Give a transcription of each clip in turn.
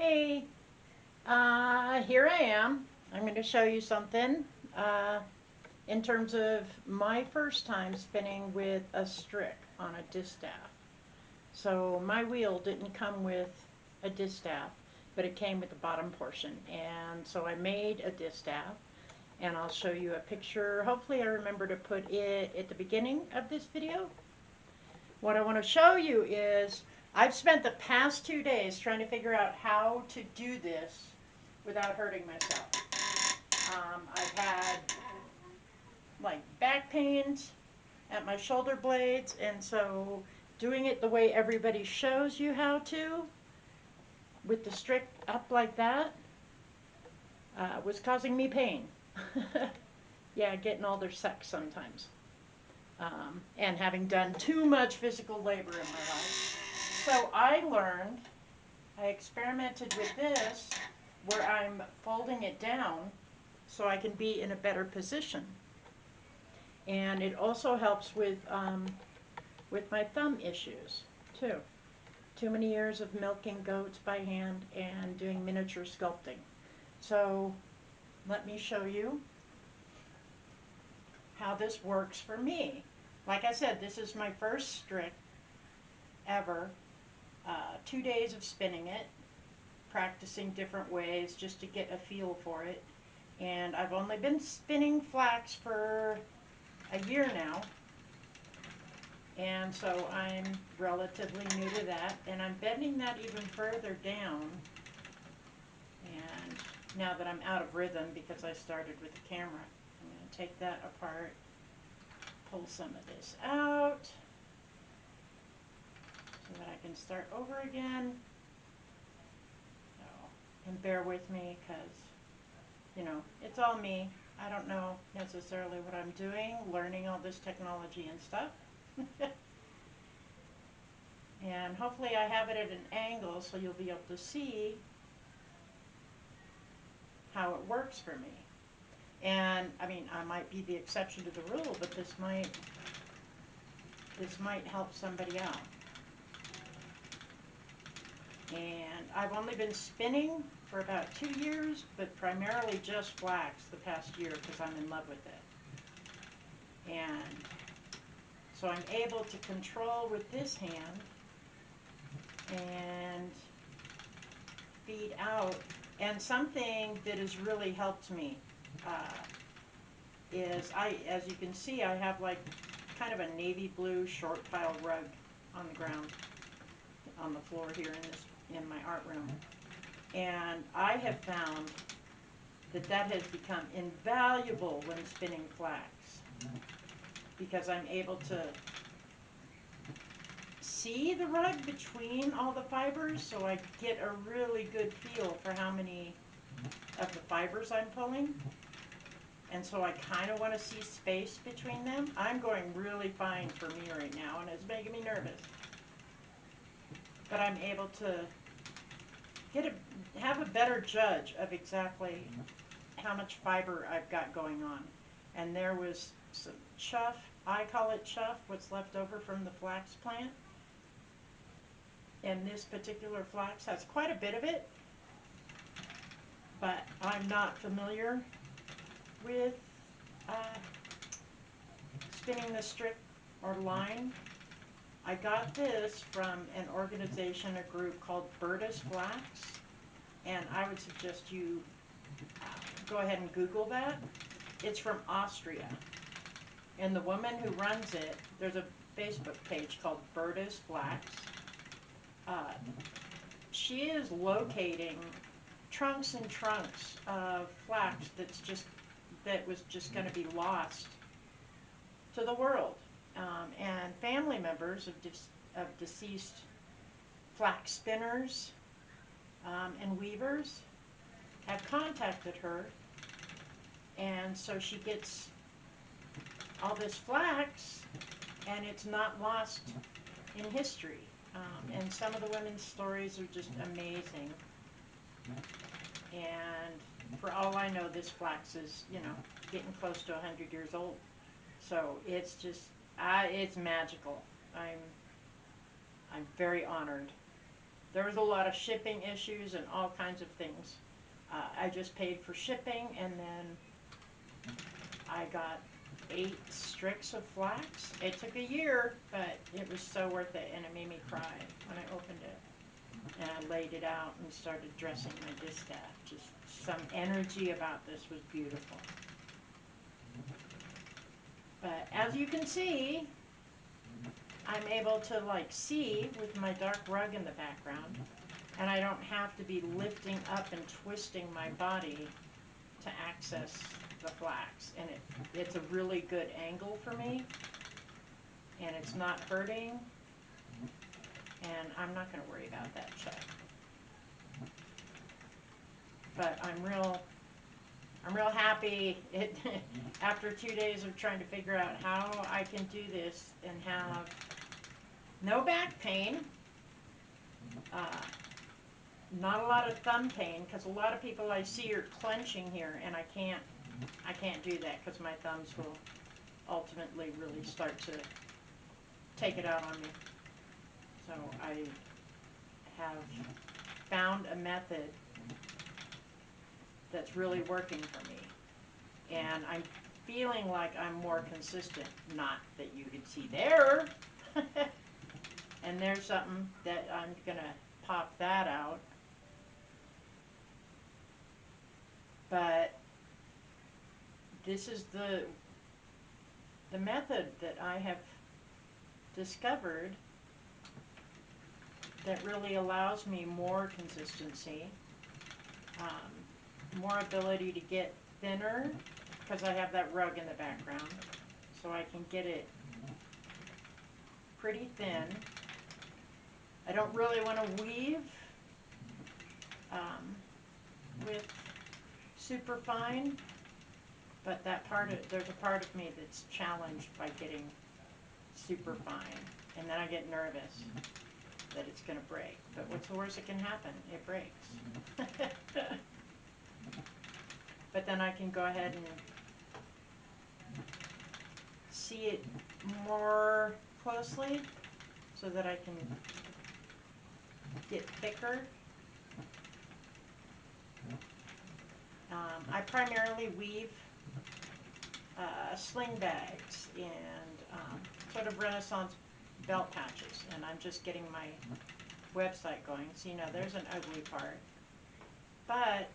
Hey, here I am. I'm going to show you something uh, in terms of my first time spinning with a strick on a distaff. So my wheel didn't come with a distaff, but it came with the bottom portion. And so I made a distaff, and I'll show you a picture. Hopefully I remember to put it at the beginning of this video. What I want to show you is I've spent the past 2 days trying to figure out how to do this without hurting myself. I've had like back pains at my shoulder blades, and so doing it the way everybody shows you how to, with the strick up like that, was causing me pain. Yeah, getting older sucks sometimes. And having done too much physical labor in my life. So I experimented with this where I'm folding it down so I can be in a better position. And it also helps with my thumb issues too. Too many years of milking goats by hand and doing miniature sculpting. So let me show you how this works for me. Like I said, this is my first strick ever. 2 days of spinning it, practicing different ways just to get a feel for it. And I've only been spinning flax for a year now, and so I'm relatively new to that, and I'm bending that even further down. And now that I'm out of rhythm because I started with the camera, I'm going to take that apart, pull some of this out so that I can start over again. So, and bear with me because, it's all me. I don't know necessarily what I'm doing, learning all this technology and stuff. And hopefully I have it at an angle so you'll be able to see how it works for me. And I mean, I might be the exception to the rule, but this might help somebody out. And I've only been spinning for about 2 years, but primarily just flax the past year because I'm in love with it. And so I'm able to control with this hand and feed out. And something that has really helped me is as you can see, I have like kind of a navy blue short pile rug on the ground, on the floor here in my art room. And I have found that has become invaluable when spinning flax because I'm able to see the rug between all the fibers, so I get a really good feel for how many of the fibers I'm pulling. And so I kind of want to see space between them. I'm going really fine for me right now, and it's making me nervous. But I'm able to have a better judge of exactly how much fiber I've got going on. And there was some chuff, I call it chuff, what's left over from the flax plant. And this particular flax has quite a bit of it, but I'm not familiar with uh, spinning the strip or line. I got this from an organization, a group called Berta's Flax, and I would suggest you go ahead and Google that. It's from Austria, and the woman who runs it, there's a Facebook page called Berta's Flax. Uh, she is locating trunks and trunks of flax that was just going to be lost to the world. And family members of deceased flax spinners and weavers have contacted her, and so she gets all this flax, and it's not lost in history. And some of the women's stories are just amazing. And for all I know, this flax is, getting close to 100 years old. So it's just, it's magical. I'm very honored. there was a lot of shipping issues and all kinds of things. I just paid for shipping, and then I got 8 stricks of flax. It took a year, but it was so worth it, and it made me cry when I opened it. And I laid it out and started dressing my distaff. Just some energy about this was beautiful. But as you can see, I'm able to like see with my dark rug in the background, and I don't have to be lifting up and twisting my body to access the flax. And it's a really good angle for me, and it's not hurting, and I'm not going to worry about that check. But I'm real happy after 2 days of trying to figure out how I can do this and have no back pain, not a lot of thumb pain, because a lot of people I see are clenching here, and I can't do that because my thumbs will ultimately really start to take it out on me. So I have found a method that's really working for me, and I'm feeling like I'm more consistent. Not that you can see there. And there's something that I'm gonna pop that out. But this is the method that I have discovered that really allows me more consistency, more ability to get thinner, because I have that rug in the background, so I can get it pretty thin. I don't really want to weave with super fine, but there's a part of me that's challenged by getting super fine, and then I get nervous that it's going to break. But what's the worst that can happen? It breaks. But then I can go ahead and see it more closely so that I can get thicker. I primarily weave sling bags and sort of Renaissance belt patches, and I'm just getting my website going. So, there's an ugly part. But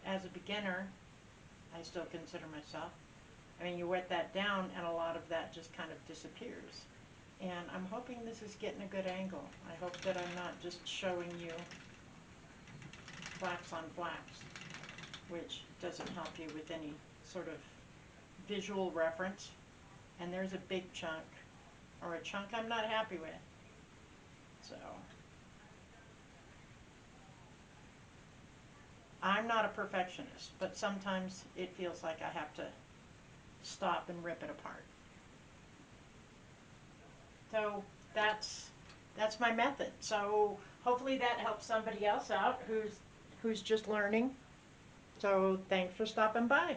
as a beginner, I still consider myself. I mean, you wet that down, and a lot of that just kind of disappears. And I'm hoping this is getting a good angle. I hope that I'm not just showing you flax on flax, which doesn't help you with any sort of visual reference. And there's a big chunk, or a chunk I'm not happy with. So I'm not a perfectionist, but sometimes it feels like I have to stop and rip it apart. So that's my method. So hopefully that helps somebody else out who's just learning. So thanks for stopping by.